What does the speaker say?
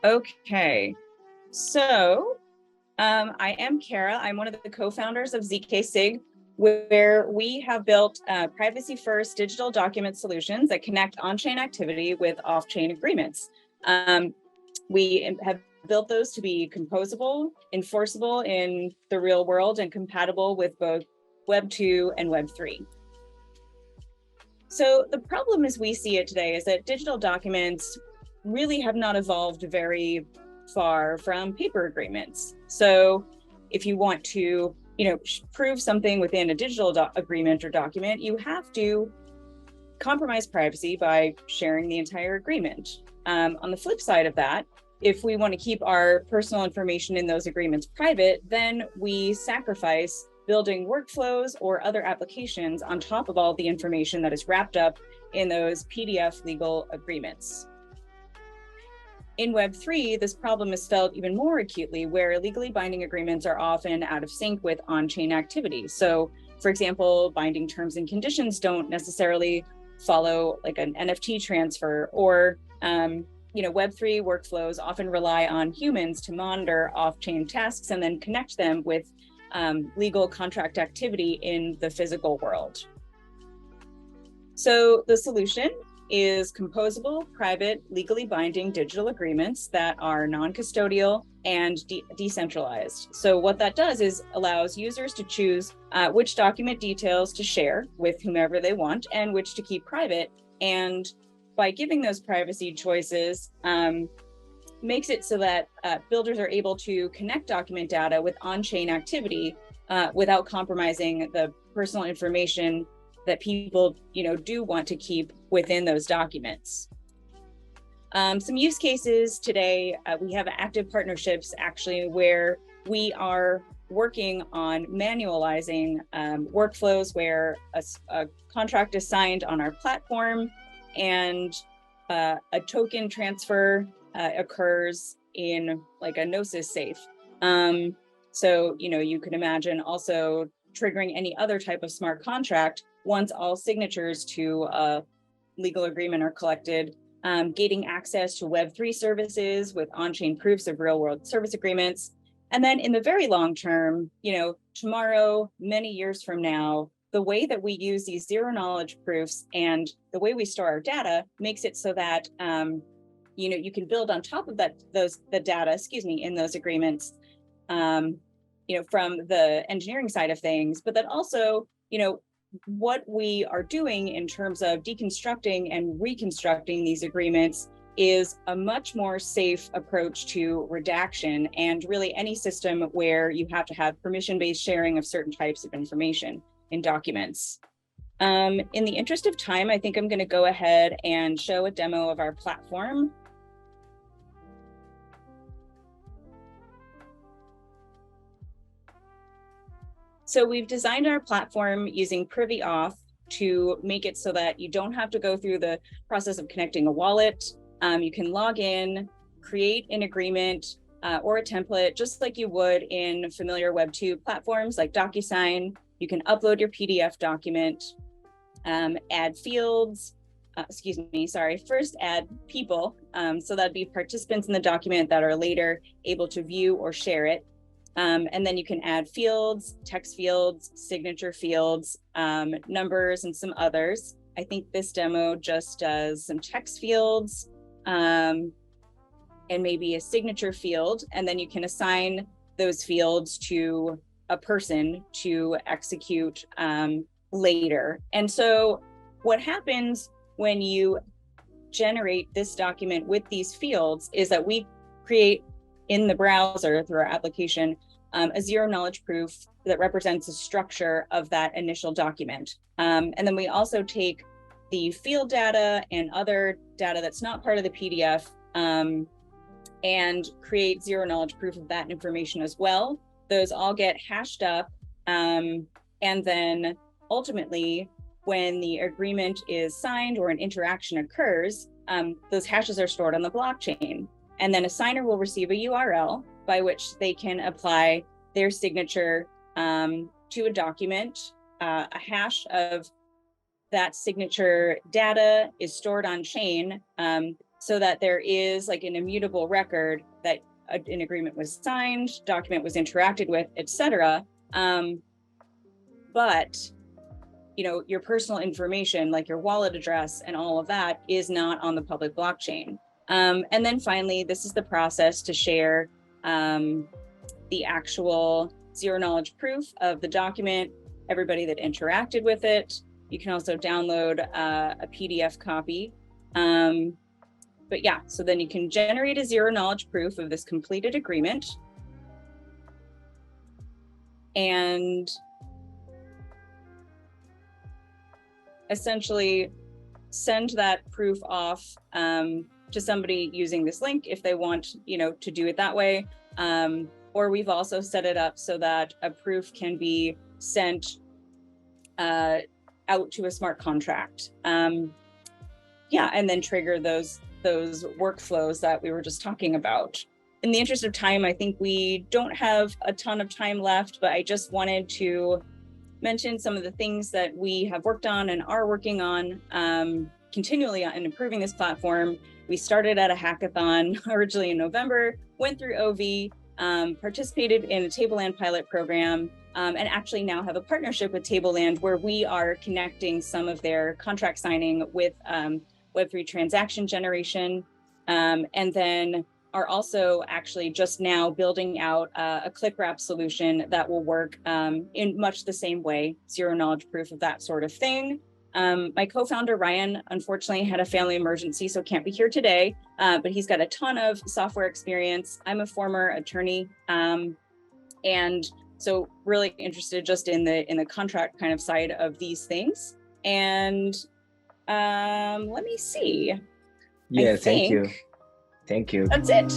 Okay, so I am Kara. I'm one of the co-founders of zkSIG, where we have built privacy-first digital document solutions that connect on-chain activity with off-chain agreements. We have built those to be composable, enforceable in the real world, and compatible with both Web 2 and Web 3. So the problem as we see it today is that digital documents really have not evolved very far from paper agreements. So if you want to, prove something within a digital agreement or document, you have to compromise privacy by sharing the entire agreement. On the flip side of that, if we want to keep our personal information in those agreements private, then we sacrifice building workflows or other applications on top of all the information that is wrapped up in those PDF legal agreements. In Web 3, this problem is felt even more acutely, where legally binding agreements are often out of sync with on-chain activity. So, for example, binding terms and conditions don't necessarily follow like an NFT transfer, or Web 3 workflows often rely on humans to monitor off-chain tasks and then connect them with legal contract activity in the physical world. So the solution is composable, private, legally binding digital agreements that are non-custodial and decentralized. So what that does is allows users to choose which document details to share with whomever they want and which to keep private. And by giving those privacy choices, makes it so that builders are able to connect document data with on-chain activity without compromising the personal information that people, do want to keep within those documents. Some use cases today, we have active partnerships actually where we are working on manualizing workflows where a contract is signed on our platform and a token transfer occurs in like a Gnosis safe. So, you could imagine also triggering any other type of smart contract once all signatures to a legal agreement are collected, gating access to Web 3 services with on-chain proofs of real-world service agreements. And then in the very long term, tomorrow, many years from now, the way that we use these zero-knowledge proofs and the way we store our data makes it so that you can build on top of the data, in those agreements, from the engineering side of things, but that also, what we are doing in terms of deconstructing and reconstructing these agreements is a much more safe approach to redaction and really any system where you have to have permission-based sharing of certain types of information in documents. In the interest of time, I think I'm going to go ahead and show a demo of our platform. So we've designed our platform using Privy Auth to make it so that you don't have to go through the process of connecting a wallet. You can log in, create an agreement or a template, just like you would in familiar Web 2 platforms like DocuSign. You can upload your PDF document, add fields, first add people. So that'd be participants in the document that are later able to view or share it. And then you can add fields, text fields, signature fields, numbers, and some others. I think this demo just does some text fields and maybe a signature field. And then you can assign those fields to a person to execute later. And so what happens when you generate this document with these fields is that we create in the browser through our application, a zero-knowledge proof that represents the structure of that initial document. And then we also take the field data and other data that's not part of the PDF and create zero-knowledge proof of that information as well. Those all get hashed up. And then ultimately, when the agreement is signed or an interaction occurs, those hashes are stored on the blockchain. And then a signer will receive a URL by which they can apply their signature to a document. A hash of that signature data is stored on chain so that there is like an immutable record that an agreement was signed, document was interacted with, etc. But your personal information, like your wallet address and all of that, is not on the public blockchain. And then finally, this is the process to share the actual zero knowledge proof of the document, everybody that interacted with it. You can also download a PDF copy. But yeah, so then you can generate a zero knowledge proof of this completed agreement. And essentially send that proof off to somebody using this link if they want, to do it that way. Or we've also set it up so that a proof can be sent out to a smart contract. Yeah, and then trigger those workflows that we were just talking about. In the interest of time, I think we don't have a ton of time left, but I just wanted to mention some of the things that we have worked on and are working on continually on improving this platform. We started at a hackathon originally in November, went through OV, participated in a Tableland pilot program, and actually now have a partnership with Tableland where we are connecting some of their contract signing with Web3 transaction generation, and then are also actually just now building out a click wrap solution that will work in much the same way, zero knowledge proof of that sort of thing. My co-founder, Ryan, unfortunately had a family emergency, so can't be here today, but he's got a ton of software experience. I'm a former attorney, and so really interested just in the contract kind of side of these things. And let me see. Yeah, thank you. Thank you. That's it.